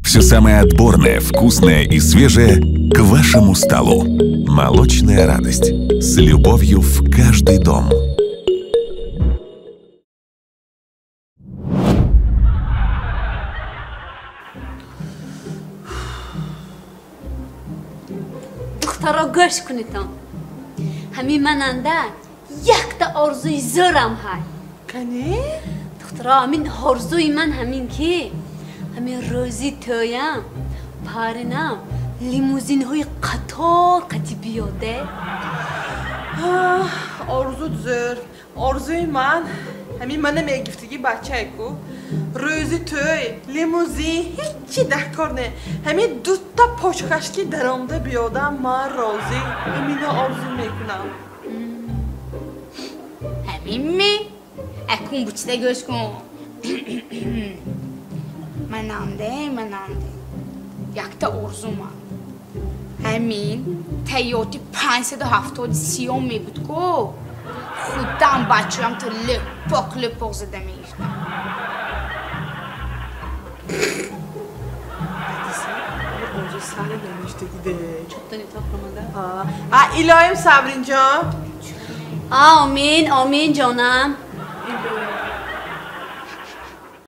Все самое отборное, вкусное и свежее к вашему столу. Молочная радость. С любовью в каждый дом. دخترا گوش کنیتان همین مننده یک تا آرزوی زورم های کنی؟ دخترا همین آرزوی من همین که همین روزی تویم پارنم لیموزین های قطار قطی بیاده Arzu düzür. Arzuy man. Həmin mənə məygiftigi bachayku. Rözi töy, limuzin, hiçi dəhkar ne. Həmin dutta poçkaşki daramda biyodan man rozi. Həminə arzu mekunam. همین می؟ اکون بچه گوش کن مننده یک تا ارزوم همین تیاتی 570 می بود که خودم بچه هم تا لپاق زده می گفتم Arzu sana demişti gide. çoktan itaklamadı İlahim Sabrincan. آمین آمین جانم